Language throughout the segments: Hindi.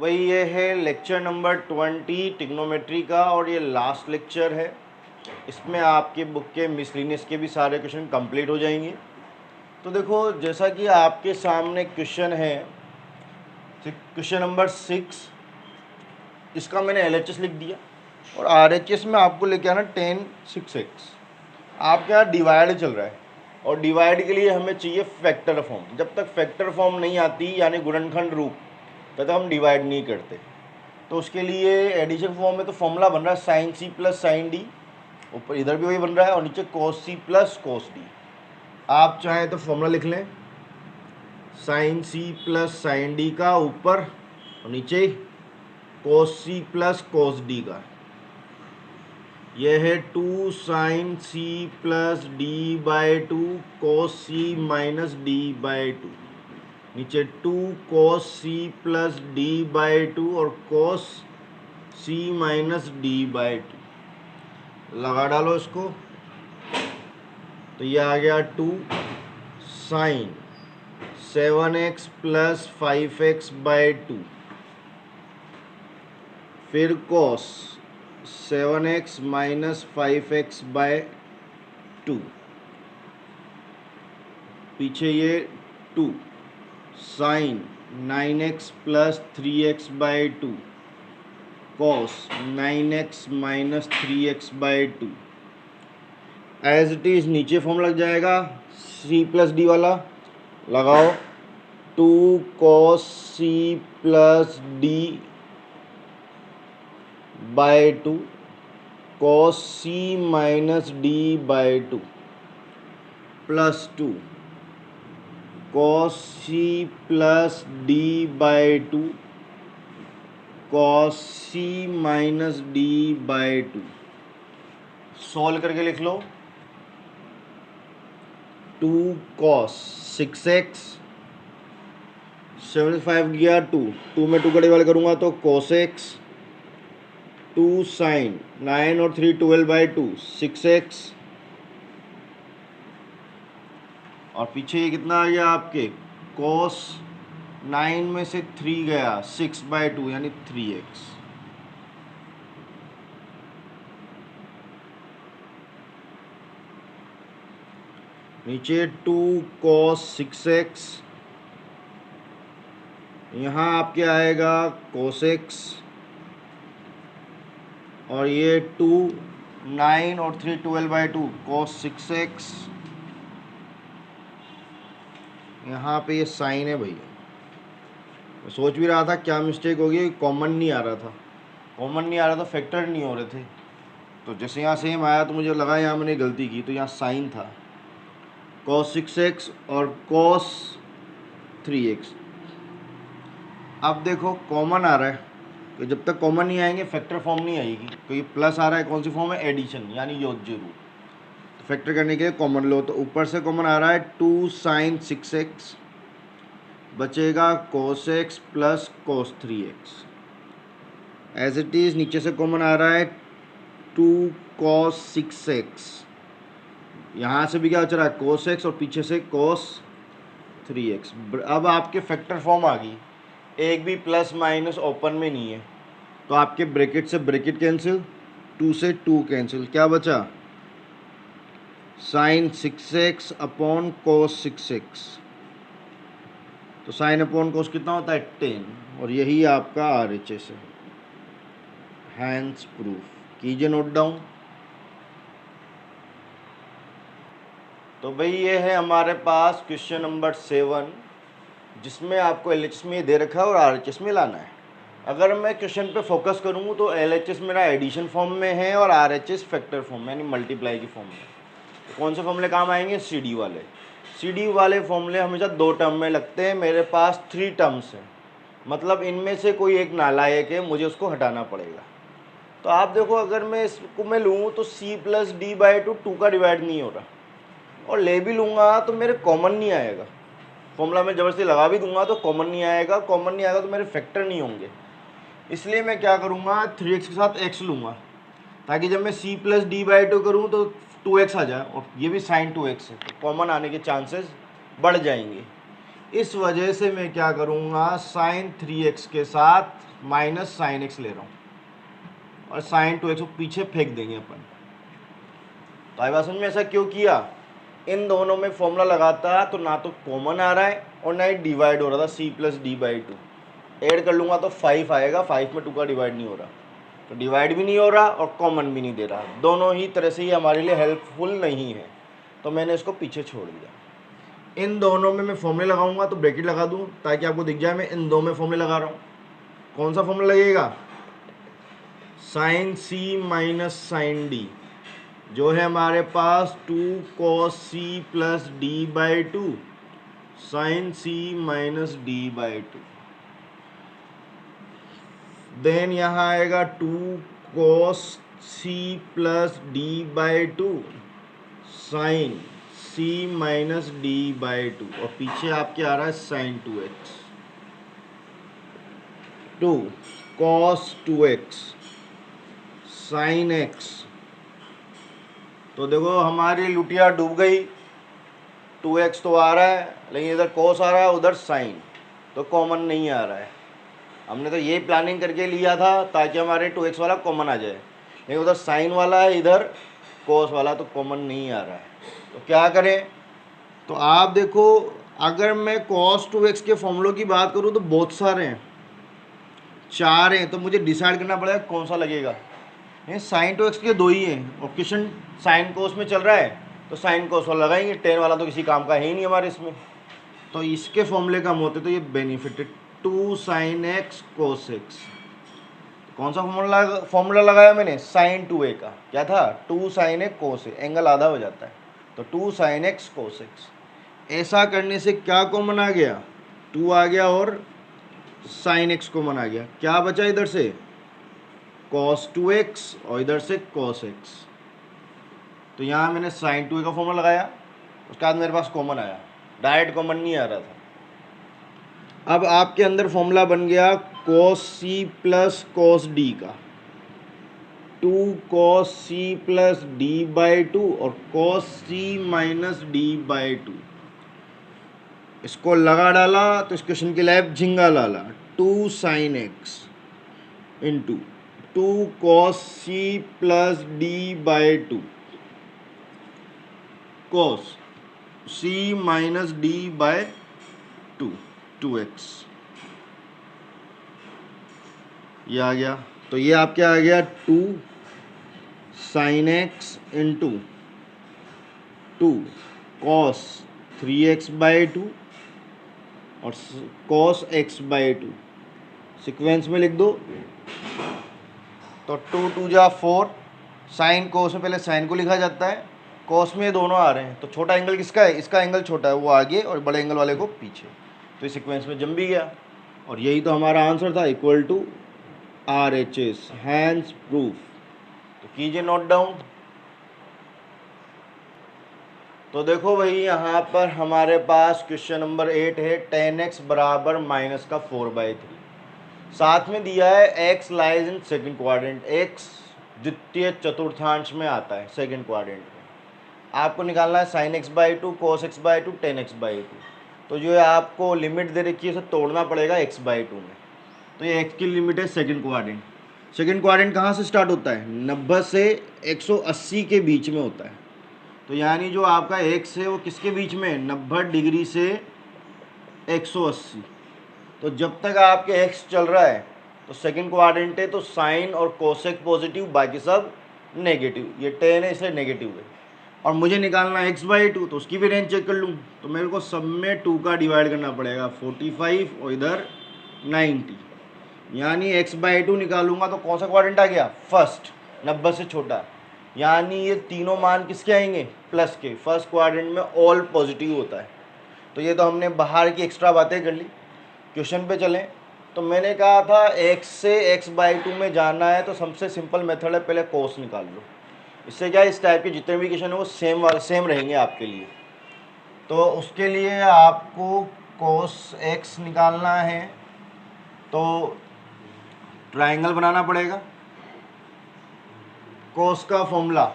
वही ये है लेक्चर नंबर 20 ट्रिग्नोमेट्री का, और ये लास्ट लेक्चर है। इसमें आपके बुक के मिसलिनियस के भी सारे क्वेश्चन कंप्लीट हो जाएंगे। तो देखो, जैसा कि आपके सामने क्वेश्चन है, क्वेश्चन नंबर 6, इसका मैंने LHS लिख दिया और RHS में आपको लेके आना 10 6x। आपके यहाँ डिवाइड चल रहा है और डिवाइड के लिए हमें चाहिए फैक्टर फॉर्म। जब तक फैक्टर फॉर्म नहीं आती यानी गुणनखंड रूप, तब तक हम डिवाइड नहीं करते। तो उसके लिए एडिशन फॉर्म में तो फॉर्मूला बन रहा है sine C plus sine D, ऊपर इधर भी वही बन रहा है, और नीचे कोस सी प्लस कोस डी। आप चाहें तो फॉर्मूला लिख लें sine C plus sine D का ऊपर, और नीचे कोस सी प्लस कोस डी का। यह है 2 sine C plus D by 2 cos C minus D by 2। नीचे 2 cos C plus D by 2 और cos C minus D by 2। लगा डालो इसको, तो ये आ गया 2 sign 7x plus 5x by 2, फिर कोस 7x माइनस 5x बाय 2, पीछे ये 2 sine 9x plus 3x by 2 cos 9x minus 3x by 2। As it is नीचे फॉर्म लग जाएगा c प्लस डी वाला, लगाओ 2 cos c plus D by 2 cos c minus D by 2 plus 2 cos c plus D by 2 cos c minus D by 2। Solve करके लिख लो 2 कॉस 6x 75 गया 2 में 2 का डिवाइड करूँगा तो cos x, 2 साइन 9 और 3 12 बाई 2 6x, और पीछे ये कितना आ गया आपके cos 9 में से 3 गया 6 बाई 2 यानी 3x। नीचे 2 cos 6x, यहाँ आपके आएगा cos x, और ये 2 9 और 3 12 बाई 2 cos 6x। यहाँ पे ये साइन है भैया, मैं सोच भी रहा था क्या मिस्टेक होगी, कॉमन नहीं आ रहा था, कॉमन नहीं आ रहा था, फैक्टर नहीं हो रहे थे। तो जैसे यहाँ सेम आया तो मुझे लगा यहाँ मैंने गलती की, तो यहाँ साइन था cos 6x और cos 3x। अब देखो कॉमन आ रहा है, तो जब तक कॉमन नहीं आएंगे फैक्टर फॉर्म नहीं आएगी, क्योंकि प्लस आ रहा है, कौन सी फॉर्म है, एडिशन यानी योज्य रूप। तो फैक्टर करने के लिए कॉमन लो, तो ऊपर से कॉमन आ रहा है 2 साइन 6x, बचेगा cos x plus cos 3x। As it is नीचे से कॉमन आ रहा है 2 cos 6x, यहाँ से भी क्या बच रहा है cos x और पीछे से cos 3x। अब आपके फैक्टर फॉर्म आ गई, एक भी प्लस माइनस ओपन में नहीं है, तो आपके ब्रैकेट से ब्रैकेट कैंसिल, 2 से 2 कैंसिल, क्या बचा sign 6x upon cos 6x। तो साइन अपॉन cos कितना होता है 10, और यही आपका RHS है। हैंस प्रूफ कीजिए नोट डाउन। तो भाई ये है हमारे पास क्वेश्चन नंबर 7, जिसमें आपको LHS में दे रखा है और RHS में लाना है। अगर मैं क्वेश्चन पे फोकस करूँ तो LHS मेरा एडिशन फॉर्म में है और RHS फैक्टर फॉर्म में यानी मल्टीप्लाई की फॉर्म में। तो कौन से फॉर्मूले काम आएंगे, CD वाले। CD वाले फॉर्मूले हमेशा 2 टर्म में लगते हैं, मेरे पास 3 टर्म्स हैं, मतलब इनमें से कोई एक नालायक है, मुझे उसको हटाना पड़ेगा। तो आप देखो, अगर मैं इसको मैं लूँ तो c प्लस डी बाई 2 का डिवाइड नहीं हो रहा, और ले भी लूँगा तो मेरे कॉमन नहीं आएगा। फॉर्मूला में ज़बरदस्ती लगा भी दूंगा तो कॉमन नहीं आएगा, कॉमन नहीं आएगा तो मेरे फैक्टर नहीं होंगे। इसलिए मैं क्या करूँगा, 3x के साथ x लूँगा, ताकि जब मैं c प्लस डी बाई 2 करूँ तो 2x आ जाए, और ये भी साइन 2x है, तो कॉमन आने के चांसेस बढ़ जाएंगे। इस वजह से मैं क्या करूँगा, साइन 3x के साथ माइनस साइन x ले रहा हूँ और साइन 2x को पीछे फेंक देंगे अपन। तो आई बात समझ में? ऐसा क्यों किया? इन दोनों में फॉर्मूला लगाता तो ना तो कॉमन आ रहा है और ना ही डिवाइड हो रहा था, c plus D by to. Add कर लूँगा तो 5 आएगा, 5 में 2 का डिवाइड नहीं हो रहा, तो डिवाइड भी नहीं हो रहा और कॉमन भी नहीं दे रहा। दोनों ही तरह से ये हमारे लिए हेल्पफुल नहीं है, तो मैंने इसको पीछे छोड़ दिया। इन दोनों में मैं फॉर्मूले लगाऊंगा तो ब्रैकेट लगा दूँ ताकि आपको दिख जाए मैं इन दो में फॉर्मूले लगा रहा हूँ। कौन सा फॉर्मूला लगेगा? Sine C minus sine D, जो है हमारे पास 2 cos c plus D by two sine C minus D by two. Then यहाँ आएगा 2 cos c plus D by two sine c minus D by two, और पीछे आपके आ रहा है sign 2x। 2 cos 2x sign x। तो देखो हमारी लुटिया डूब गई, 2x तो आ रहा है लेकिन इधर cos आ रहा है, उधर साइन, तो कॉमन नहीं आ रहा है। हमने तो ये प्लानिंग करके लिया था ताकि हमारे 2x वाला कॉमन आ जाए, लेकिन उधर साइन वाला है, इधर cos वाला, तो कॉमन नहीं आ रहा है। तो क्या करें? तो आप देखो, अगर मैं cos 2x के फॉर्मूलों की बात करूँ तो बहुत सारे हैं, 4 हैं, तो मुझे डिसाइड करना पड़ेगा कौन सा लगेगा। साइन 2x के 2 ही हैं और क्वेश्चन साइन कोस में चल रहा है, तो साइन कोस वाला लगाएंगे, टेन वाला तो किसी काम का है ही नहीं हमारे इसमें। तो इसके फॉर्मूले कम होते तो ये बेनिफिट है, 2 साइन एक्स कोस एक्स। कौन सा फॉर्मूला लगाया मैंने? साइन 2a का। क्या था? 2 साइन एक्स कोस ए, एंगल आधा हो जाता है, तो 2 साइन एक्स कोस एक्स। ऐसा करने से क्या कॉमन आ गया? 2 आ गया और साइन एक्स कॉमन आ गया। क्या बचा इधर से? cos 2x और इधर से cos x। तो यहाँ मैंने sin 2a का फॉर्मूला लगाया, उसके बाद मेरे पास कॉमन आया, डायरेक्ट कॉमन नहीं आ रहा था। अब आपके अंदर फॉर्मूला बन गया cos c plus cos d का, 2 cos c plus d by two और cos c minus d by two. इसको लगा डाला तो इस क्वेश्चन के लिए झिंगा लाला, 2 sin x into 2 cos c plus D by to cos c minus D by to 2x, ये आ गया। तो ये आपके आ गया 2 sin x into 2 cos 3x by two और cos x by two, sequence में लिख दो। तो 2 2 जा 4, साइन कोस में पहले साइन को लिखा जाता है, कोस में ये दोनों आ रहे हैं, तो छोटा एंगल किसका है? इसका एंगल छोटा है, वो आगे और बड़े एंगल वाले को पीछे, तो इस सीक्वेंस में जम भी गया। और यही तो हमारा आंसर था, equal to RHS, hence proof. तो कीजिए नोट डाउन। तो देखो भाई, यहाँ पर हमारे पास क्वेश्चन नंबर 8 है, 10x बराबर माइनस का 4/3। साथ में दिया है x lies in second quadrant, x द्वितीय चतुर्थांश में आता है सेकंड क्वाड्रेंट में। आपको निकालना है sin x by two, cos x by two, tan x by two. तो जो है आपको लिमिट दे रखी है, उसे तोड़ना पड़ेगा x बाई टू में। तो ये x की लिमिट है सेकंड क्वाड्रेंट। सेकंड क्वाड्रेंट कहाँ से स्टार्ट होता है? 90 से 180 के बीच में होता है। तो यानी जो आपका x है वो किसके बीच में? 90 डिग्री से 180। तो जब तक आपके x चल रहा है तो सेकंड क्वाड्रेंट है, तो साइन और कोसेक पॉजिटिव, बाकी सब नेगेटिव। ये 10 है इसलिए नेगेटिव है। और मुझे निकालना है x बाई टू, तो उसकी भी रेंज चेक कर लूँ, तो मेरे को सब में 2 का डिवाइड करना पड़ेगा, 45 और इधर 90, यानी x बाई टू निकालूंगा तो कौन सा क्वाड्रेंट आ गया? फर्स्ट, 90 से छोटा। यानी ये तीनों मान किसके आएंगे? प्लस के। फर्स्ट क्वाड्रेंट में ऑल पॉजिटिव होता है। तो ये तो हमने बाहर की एक्स्ट्रा बातें कर ली। क्वेश्चन पे चलें, तो मैंने कहा था x से x बाई टू में जाना है, तो सबसे सिंपल मेथड है, पहले कोस निकाल लो। इससे क्या, इस टाइप के जितने भी क्वेश्चन है वो सेम रहेंगे आपके लिए। तो उसके लिए आपको कोस x निकालना है, तो ट्राइंगल बनाना पड़ेगा। कोस का फॉर्मूला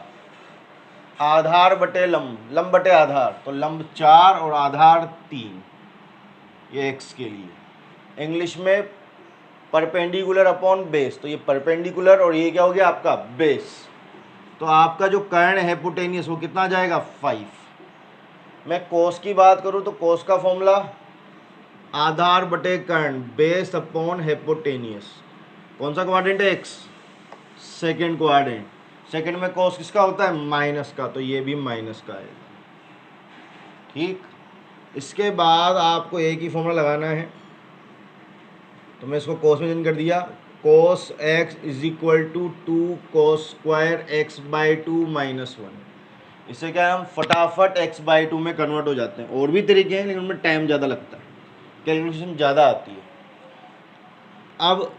आधार बटे लंब, लंब बटे आधार, तो लंब 4 और आधार 3। ये x के लिए। इंग्लिश में परपेंडिकुलर अपॉन बेस, तो ये परपेंडिकुलर और ये क्या हो गया आपका बेस। तो आपका जो कर्ण है हाइपोटेनियस वो कितना जाएगा 5। मैं कोस की बात करूं तो कोस का फॉर्मूला आधार बटे कर्ण, बेस अपॉन हाइपोटेनियस। कौन सा क्वाड्रेंट है x, सेकेंड क्वाड्रेंट। सेकेंड में कोस किसका होता है माइनस का, तो ये भी माइनस का है। ठीक, इसके बाद आपको एक ही फॉर्मूला लगाना है, तो मैं इसको कोस में चेंज कर दिया। Cos x is equal to 2 cos square x by 2 minus 1। इससे क्या है हम फटाफट x बाई 2 में कन्वर्ट हो जाते हैं। और भी तरीके हैं लेकिन उनमें टाइम ज़्यादा लगता है, कैलकुलेशन ज़्यादा आती है। अब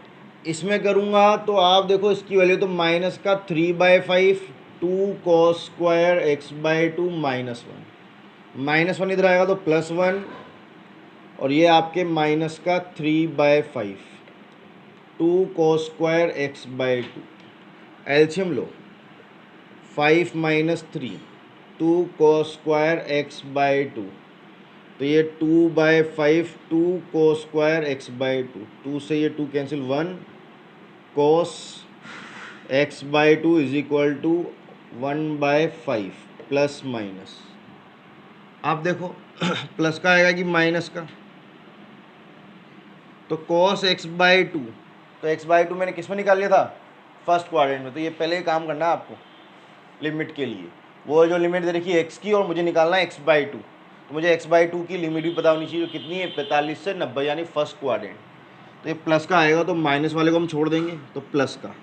इसमें करूँगा तो आप देखो इसकी वैल्यू तो माइनस का 3/5 2 cos square x by 2 minus 1। Minus 1 इधर आएगा तो +1, और ये आपके माइनस का 3/5 2 cos square x by 2। LCM low, 5 minus 3 2 cos square x by 2, तो ये 2/5 2 कोस स्क्वायर x बाई 2। 2 से ये 2 cancel, 1 cos x by 2 is equal to 1/5 plus minus. आप देखो प्लस का आएगा कि माइनस का, तो cos x बाई 2, तो x बाई 2 मैंने किस में निकाल लिया था फर्स्ट क्वाड्रेंट में। तो ये पहले ही काम करना है आपको लिमिट के लिए। वो जो लिमिट दे रखी है x की और मुझे निकालना है x बाई 2, तो मुझे x बाई 2 की लिमिट भी पता होनी चाहिए जो कितनी है 45 से 90, यानी फर्स्ट क्वाड्रेंट। तो ये प्लस का आएगा तो माइनस वाले को हम छोड़ देंगे, तो प्लस का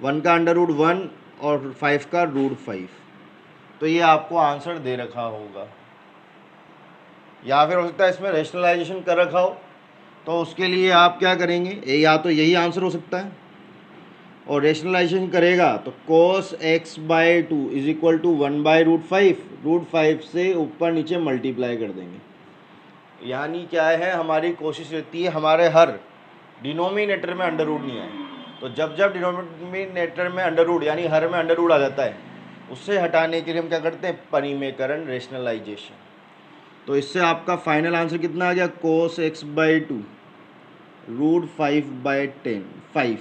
1 का अंडर रूट 1 और 5 का रूट 5। तो ये आपको आंसर दे रखा होगा, या फिर हो सकता है इसमें रेशनलाइजेशन कर रखा हो, तो उसके लिए आप क्या करेंगे, या तो यही आंसर हो सकता है, और रेशनलाइजेशन करेगा तो cos x by 2 is equal to 1/√5, √5 से ऊपर नीचे मल्टीप्लाई कर देंगे। यानी क्या है, हमारी कोशिश रहती है हमारे हर डिनोमिनेटर में अंडर रूट नहीं आए। तो जब जब डिनोमिनेटर में अंडर रूट यानी हर में अंडर रूट आ जाता है, उससे हटाने के लिए हम क्या करते हैं परिमेयकरण, रेशनलाइजेशन। तो इससे आपका फाइनल आंसर कितना आ गया, cos x बाई 2 √5/10 5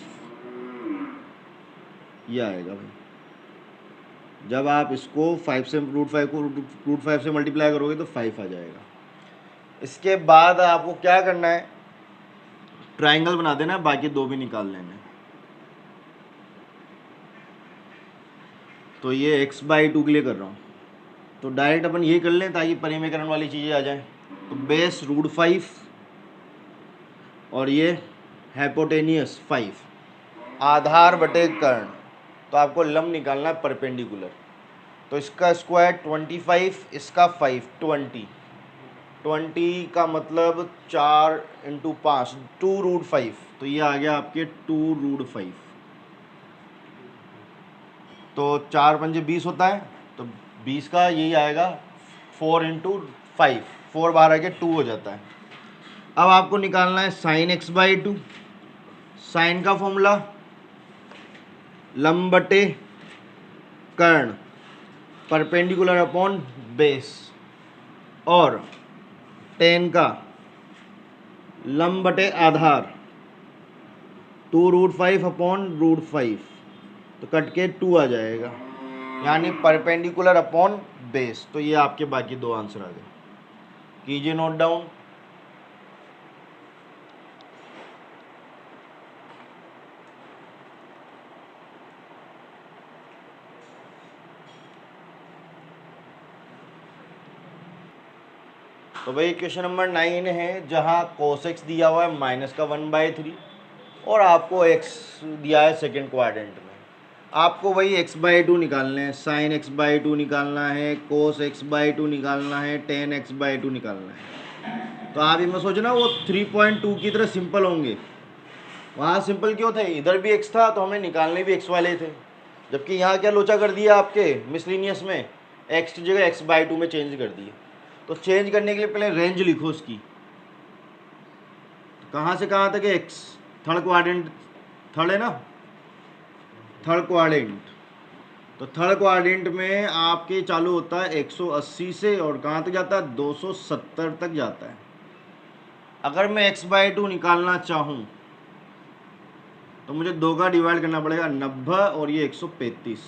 ये आएगा भाई। जब आप इसको 5 से √5 को √5 से मल्टीप्लाई करोगे तो 5 आ जाएगा। इसके बाद आपको क्या करना है, ट्राइंगल बना देना है, बाकी दो भी निकाल लेना है। तो ये x बाई 2 के लिए कर रहा हूँ, तो डायरेक्ट अपन ये कर लें ताकि परिमेयकरण वाली चीज़ें आ जाएं। तो बेस √5 और ये हाइपोटेनियस 5, आधार बटे कर्ण, तो आपको लंब निकालना है परपेंडिकुलर। तो इसका स्क्वायर 25, इसका 5 20 का मतलब 4 × 5 2√5, तो ये आ गया आपके 2√5। तो 4 पंजे 20 होता है, तो 20 का यही आएगा 4 × 5, 4 बाहर आके 2 हो जाता है। अब आपको निकालना है साइन x बाई 2। साइन का फॉर्मूला लंब बटे कर्ण, परपेंडिकुलर अपॉन बेस, और टेन का लंब बटे आधार 2√5 अपॉन √5, तो कट के 2 आ जाएगा, यानी परपेंडिकुलर अपॉन बेस। तो ये आपके बाकी दो आंसर आ गए, कीजिए नोट डाउन। तो भाई क्वेश्चन नंबर 9 है, जहाँ cos x दिया हुआ है माइनस का 1/3 और आपको x दिया है सेकेंड क्वाड्रेंट में। आपको वही x बाई 2 निकालना है, साइन x बाई 2 निकालना है, cos x बाई 2 निकालना है, tan x बाई 2 निकालना है। तो आप इनमें सोचो ना, वो 3.2 की तरह सिंपल होंगे। वहाँ सिंपल क्यों थे, इधर भी x था तो हमें निकालने भी x वाले थे, जबकि यहाँ क्या लोचा कर दिया आपके मिसलिनियस में, x की जगह x बाई 2 में चेंज कर दिए। तो चेंज करने के लिए पहले रेंज लिखो उसकी, तो कहाँ से कहाँ तक है x, थर्ड क्वाड्रेंट, थर्ड है ना, थर्ड क्वाड्रेंट। तो थर्ड क्वाड्रेंट में आपके चालू होता है 180 से और कहाँ तक जाता है 270 तक जाता है। अगर मैं x/2 निकालना चाहूँ तो मुझे 2 का डिवाइड करना पड़ेगा 90 और ये 135।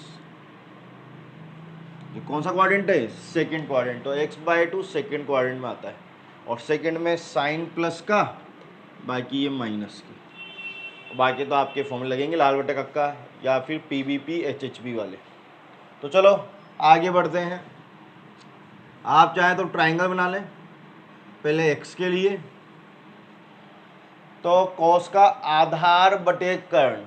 ये कौन सा क्वाड्रेंट है? Second quadrant. तो x/2 सेकंड क्वाड्रेंट में आता है और सेकंड में साइन प्लस का, बाकी ये माइनस की। बाकी तो आपके फॉर्मूले लगेंगे लाल बटे कक्का या फिर PBP HHB वाले। तो चलो आगे बढ़ते हैं। आप चाहें तो ट्राइंगल बना लें पहले x के लिए। तो कॉस का आधार बटे कर्ण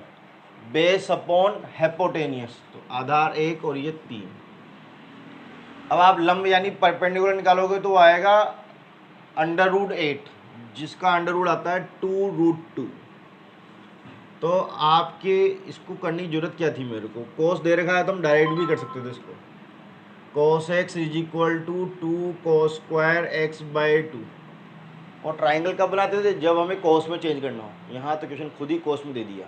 बेस अपॉन हेपोटेनियस, तो आधार 1 और ये 3। अब आप लंब यानी परपेंडिकुलर निकालोगे तो आएगा √8, जिसका अंडर रूट आता है 2√2। तो आपके इसको करने की जरूरत क्या थी? मेरे को कोस दे रखा है तो हम डायरेक्ट भी कर सकते थे इसको। cos x = 2 cos square x/2। और ट्राइंगल कब बनाते थे? जब हमें कोस में चेंज करना हो। यहाँ तो क्वेश्चन खुद ही कोस में दे दिया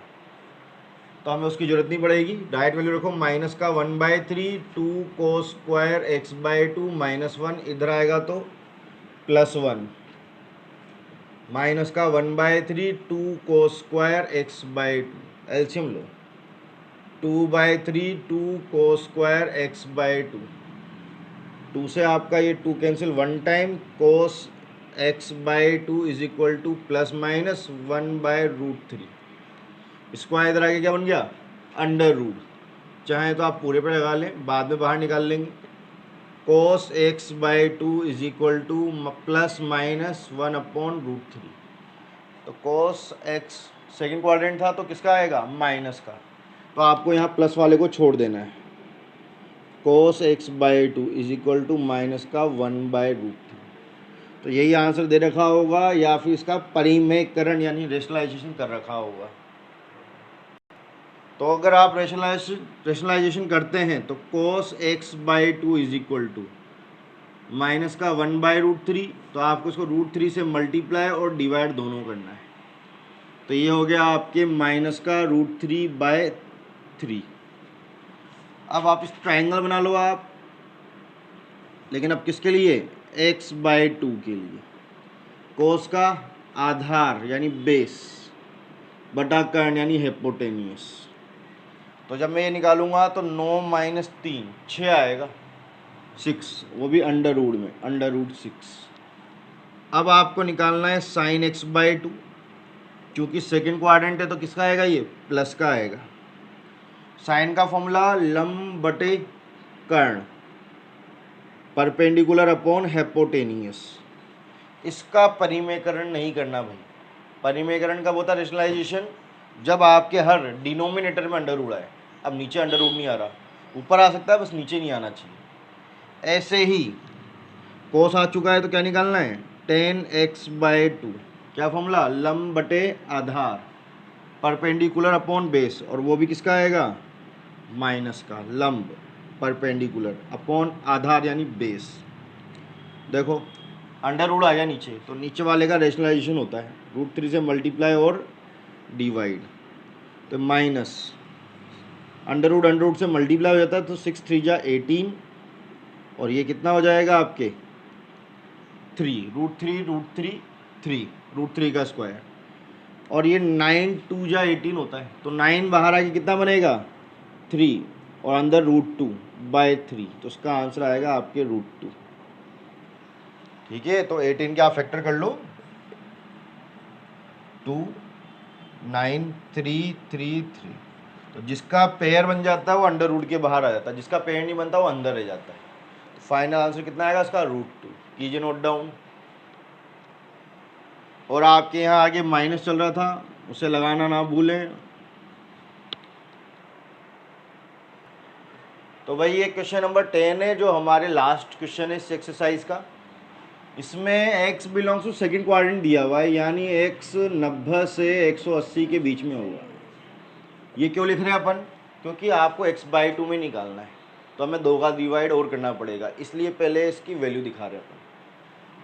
तो हमें उसकी जरूरत नहीं पड़ेगी। डायरेक्ट वैल्यू रखो माइनस का 1/3 2 cos स्क्वायर x/2 -1, इधर आएगा तो +1 माइनस का 1/3 2 cos स्क्वायर x/2। एलसीएम लो, 2/3 2 cos स्क्वायर x/2। 2 से आपका ये 2 कैंसिल, 1 टाइम cos x/2 = ±1/√3। इसको इधर आगे क्या बन गया? Under root. चाहे तो आप पूरे पे लगा लें, बाद में बाहर निकाल लेंगे। cos x/2 = ±1/√3। तो cos x सेकेंड क्वाड्रेंट था तो किसका आएगा? माइनस का। तो आपको यहाँ प्लस वाले को छोड़ देना है। cos x/2 = -1/√3। तो यही आंसर दे रखा होगा या फिर इसका परिमेयकरण यानी रेशनलाइजेशन कर रखा होगा। तो अगर आप रेशनलाइजेशन करते हैं तो cos x/2 = -1/√3। तो आपको इसको √3 से मल्टीप्लाई और डिवाइड दोनों करना है। तो ये हो गया आपके -√3/3। अब आप इस ट्राइंगल बना लो आप, लेकिन अब किसके लिए? x/2 के लिए। कोस का आधार यानी बेस बटा कर्ण यानी हेपोटेनियस। तो जब मैं ये निकालूंगा तो 9 - 3 6 आएगा, 6, वो भी अंडर रूट में, √6। अब आपको निकालना है साइन x/2। क्योंकि सेकेंड क्वाड्रेंट है तो किसका आएगा? ये प्लस का आएगा। साइन का फॉर्मूला लंब बटे कर्ण परपेंडिकुलर अपॉन हेपोटेनियस। इसका परिमेयकरण नहीं करना भाई। परिमेयकरण कब होता है? रेशनलाइजेशन जब आपके हर डिनोमिनेटर में अंडर रूट आए। अब नीचे अंडर रूट नहीं आ रहा, ऊपर आ सकता है, बस नीचे नहीं आना चाहिए। ऐसे ही कोस आ चुका है तो क्या निकालना है? tan x/2। क्या फॉर्मूला? लंब बटे आधार परपेंडिकुलर अपॉन बेस, और वो भी किसका आएगा? माइनस का। लंब परपेंडिकुलर अपॉन आधार यानी बेस। देखो अंडर रूट आ गया नीचे, तो नीचे वाले का रेशनलाइजेशन होता है √3 से मल्टीप्लाई और डिवाइड। तो माइनस अंडर रूट से मल्टीप्लाई हो जाता है तो 6 3 जा 18, और ये कितना हो जाएगा आपके 3 √3 का स्क्वायर, और ये 9 2 जा 18 होता है। तो 9 बाहर आके कितना बनेगा? 3, और अंदर √2/3। तो इसका आंसर आएगा आपके √2। ठीक है, तो 18 के आप फैक्टर कर लो, 2 9 3 3 3। तो जिसका पेयर बन जाता है वो अंडर रूट के बाहर आ जाता है, जिसका पेयर नहीं बनता वो अंदर रह जाता है। तो फाइनल आंसर कितना आएगा इसका? √2। कीजिए नोट डाउन। और आपके यहाँ आगे माइनस चल रहा था, उसे लगाना ना भूलें। तो भाई ये क्वेश्चन नंबर 10 है, जो हमारे लास्ट क्वेश्चन है इस एक्सरसाइज का। इसमें x belongs to second quadrant दिया हुआ है, यानी x 90 से 180 के बीच में होगा। ये क्यों लिख रहे हैं अपन? क्योंकि आपको x/2 में निकालना है, तो हमें 2 का डिवाइड और करना पड़ेगा, इसलिए पहले इसकी वैल्यू दिखा रहे हैं अपन।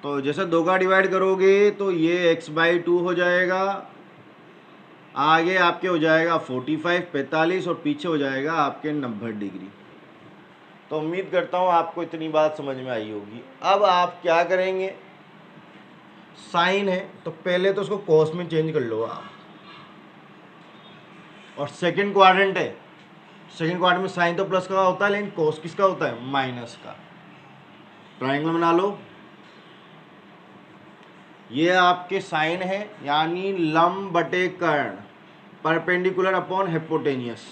तो जैसे 2 का डिवाइड करोगे तो ये x/2 हो जाएगा, आगे आपके हो जाएगा 45 45, और पीछे हो जाएगा आपके 90 डिग्री। तो उम्मीद करता हूँ आपको इतनी बात समझ में आई होगी। अब आप क्या करेंगे? साइन है तो पहले तो उसको कोस में चेंज कर लो आप, और सेकंड क्वाड्रेंट है, सेकंड क्वाड्रेंट में साइन तो प्लस का होता है लेकिन कोस किसका होता है, माइनस का। ट्राइंगल बना लो, ये आपके साइन है यानी लंब बटे कर्ण, परपेंडिकुलर अपॉन हिपोटेनियस।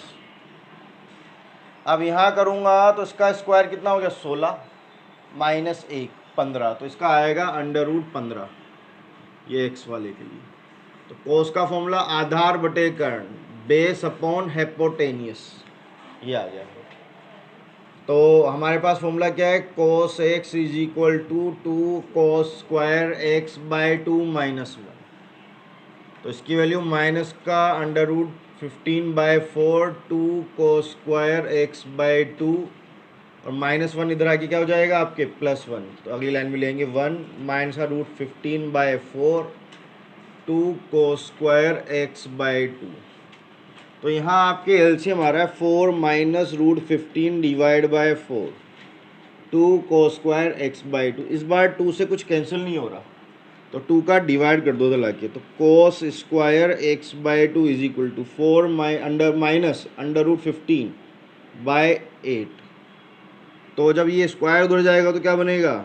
अब यहाँ करूँगा तो इसका स्क्वायर कितना हो गया 16 माइनस 1 15, तो इसका आएगा √15 ये x वाले के लिए। तो कोस का फॉर्मूला आधार बटे कर्ण, बेस अपॉन हिपोटेनियस, ये आ गया। तो हमारे पास फॉर्मूला क्या है, cos x is equal to 2 cos square x by 2 -1। तो इसकी वैल्यू माइनस का √15/4 2 कोस स्क्वायर x बाई 2, और -1 इधर आके क्या हो जाएगा आपके +1। तो अगली लाइन में लेंगे 1 माइनस का √15/4 2 कोस स्क्वायर x बाई 2। तो यहाँ आपके एलसीएम आ रहा है 4 minus √15 divide by 4 2 cos square x by 2। इस बार 2 से कुछ कैंसिल नहीं हो रहा, तो 2 का डिवाइड कर दो तो लाके, तो cos square x by 2 is equal to 4 minus √15/8। तो जब ये स्क्वायर उधर जाएगा तो क्या बनेगा,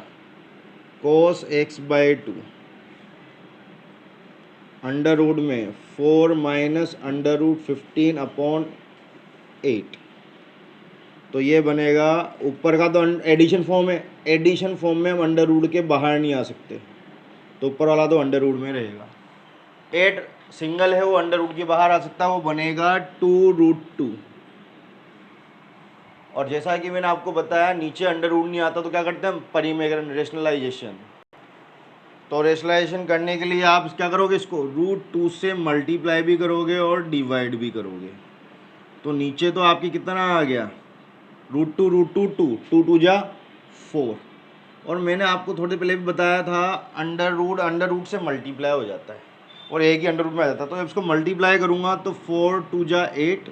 कोस x बाई 2 अंडर रूट में 4 माइनस √15/8। तो ये बनेगा, ऊपर का तो एडिशन फॉर्म है, एडिशन फॉर्म में हम अंडर रूट के बाहर नहीं आ सकते, तो ऊपर वाला तो अंडर रूट में रहेगा। 8 सिंगल है वो अंडर रूट के बाहर आ सकता है, वो बनेगा 2√2। और जैसा कि मैंने आपको बताया नीचे अंडर रूट नहीं आता तो क्या करते हैं हम, परिमेयकरण, रेशनलाइजेशन। तो रेशनलाइजेशन करने के लिए आप क्या करोगे, इसको √2 से मल्टीप्लाई भी करोगे और डिवाइड भी करोगे। तो नीचे तो आपकी कितना आ गया, √2 2 2 जा 4। और मैंने आपको थोड़ी देर पहले भी बताया था अंडर रूट से मल्टीप्लाई हो जाता है और एक ही अंडर रूट में आ जाता है। तो जब इसको मल्टीप्लाई करूँगा तो 4 2 जा 8,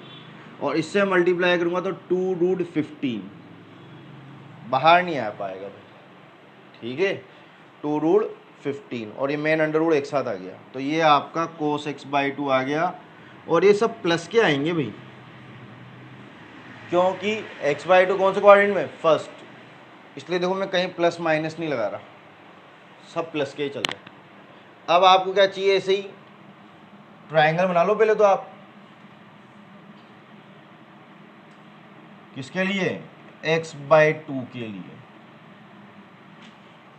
और इससे मल्टीप्लाई करूँगा तो 2√15, बाहर नहीं आ पाएगा भाई, ठीक है, 2√15, और ये मेन अंडर रूट एक साथ आ गया। तो ये आपका कोस x बाई 2 आ गया, और ये सब प्लस के आएंगे भाई, क्योंकि x बाई 2 कौन से क्वाड्रेंट में, फर्स्ट, इसलिए देखो मैं कहीं प्लस माइनस नहीं लगा रहा, सब प्लस के ही चल रहे हैं। अब आपको क्या चाहिए, ऐसे ही ट्राइंगल बना लो पहले तो आप, किसके लिए, x बाई 2 के लिए।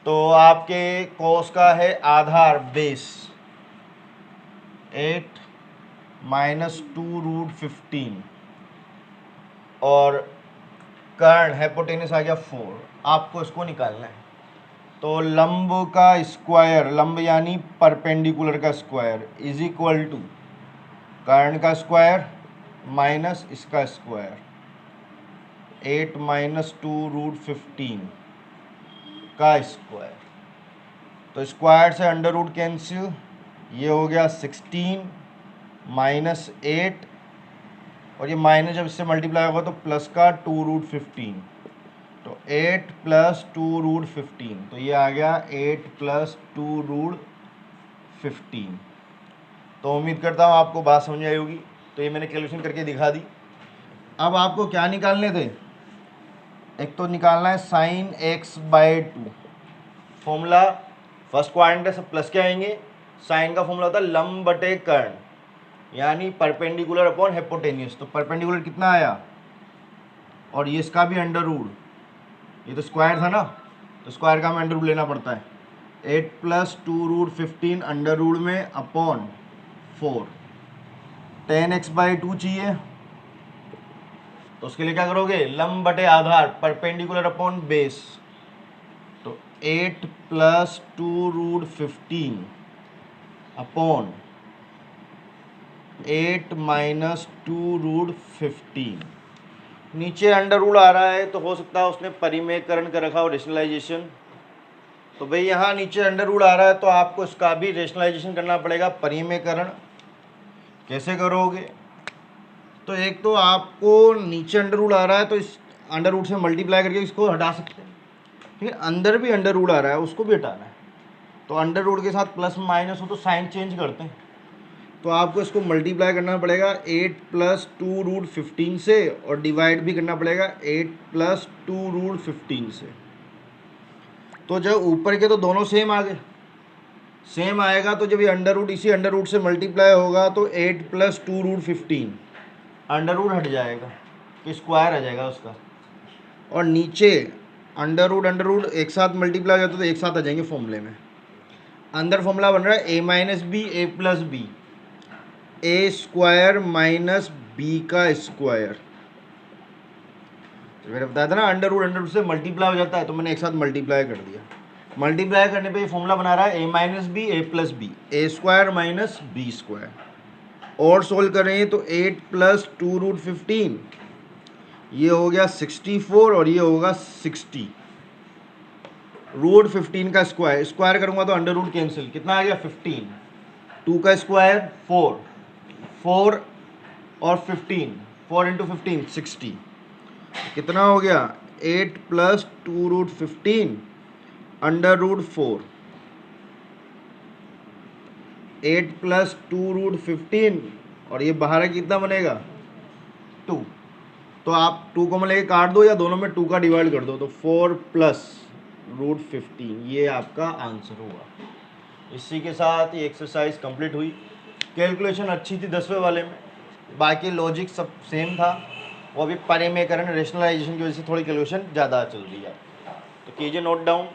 तो आपके कोस का है आधार बेस 8 माइनस 2√15, और कर्ण हाइपोटेनस आ गया 4। आपको इसको निकालना है। तो लंब का स्क्वायर, लंब यानी परपेंडिकुलर का स्क्वायर, इज इक्वल टू कर्ण का स्क्वायर माइनस इसका स्क्वायर, 8 माइनस 2√15 का स्क्वायर। तो स्क्वायर से अंडर रूट कैंसिल, ये हो गया 16 माइनस 8, और ये माइनस जब इससे मल्टीप्लाई होगा तो प्लस का 2√15, तो 8 प्लस 2√15, तो ये आ गया 8 प्लस 2√15। तो उम्मीद करता हूँ आपको बात समझ आई होगी। तो ये मैंने कैलकुलेशन करके दिखा दी। अब आपको क्या निकालने थे, एक तो निकालना है sine x by 2। Formula first quadrant है, सब प्लस के आएंगे। साइन का फॉर्मूला होता है लंब बटे कर्ण, यानी परपेंडिकुलर अपॉन हिपोटेनियस। तो परपेंडिकुलर कितना आया, और ये इसका भी अंडर रूट, ये तो स्क्वायर था ना, तो स्क्वायर का हमें अंडर रूट लेना पड़ता है। 8 प्लस 2√15 अंडर रूट में अपॉन 4, 10x बाई 2 चाहिए, तो उसके लिए क्या करोगे, लंब बटे आधार, परपेंडिकुलर अपॉन बेस। तो 8 प्लस 2√15 अपॉन 8 माइनस 2√15। नीचे अंडर रूट आ रहा है तो हो सकता है उसने परिमेयकरण कर रखा हो, रेशनलाइजेशन। तो भाई यहाँ नीचे अंडर रूट आ रहा है तो आपको इसका भी रेशनलाइजेशन करना पड़ेगा, परिमेयकरण। कैसे करोगे, तो एक तो आपको नीचे अंडर रूट आ रहा है तो इस अंडर रूट से मल्टीप्लाई करके इसको हटा सकते हैं, ठीक है। अंदर भी अंडर रूट आ रहा है उसको भी हटाना है, तो अंडर रूट के साथ प्लस माइनस हो तो साइन चेंज करते हैं, तो आपको इसको मल्टीप्लाई करना पड़ेगा 8 प्लस 2√15 से, और डिवाइड भी करना पड़ेगा 8 प्लस 2√15 से। तो जब ऊपर के तो दोनों सेम आ गए, सेम आएगा, तो जब ये अंडर रूट इसी अंडर रूट से मल्टीप्लाई होगा तो 8 प्लस 2√15 अंडर रूट हट जाएगा तो स्क्वायर आ जाएगा उसका, और नीचे अंडर रूट एक साथ मल्टीप्लाई हो जाता तो एक साथ आ जाएंगे फॉर्मूले में। अंदर फॉर्मूला बन रहा है a minus B A plus B, A square minus B का स्क्वायर। तो मैंने बताया था ना अंडर रूट से मल्टीप्लाई हो जाता है, तो मैंने एक साथ मल्टीप्लाई कर दिया। मल्टीप्लाई करने पे ये फॉर्मूला बना रहा है a minus B A plus B, A square minus B square. और सोल्व करें तो 8 प्लस 2√15 ये हो गया 64, और ये होगा 60। √15 का स्क्वायर, स्क्वायर करूंगा तो अंडर रूट कैंसिल, कितना आ गया 15, 2 का स्क्वायर 4, 4 और 15, 4 इंटू 15 60, कितना हो गया 8 प्लस 2√15 अंडर रूट 4, 8 प्लस 2√15, और ये बाहर है कितना बनेगा 2। तो आप 2 को लेके काट दो या दोनों में 2 का डिवाइड कर दो, तो 4 प्लस √15 ये आपका आंसर होगा। इसी के साथ ये एक्सरसाइज कंप्लीट हुई। कैलकुलेशन अच्छी थी 10वें वाले में, बाकी लॉजिक सब सेम था, वो अभी परिमेयकरण रेशनलाइजेशन की वजह से थोड़ी कैलकुलेशन ज़्यादा चल रही है। तो कीजिए नोट डाउन।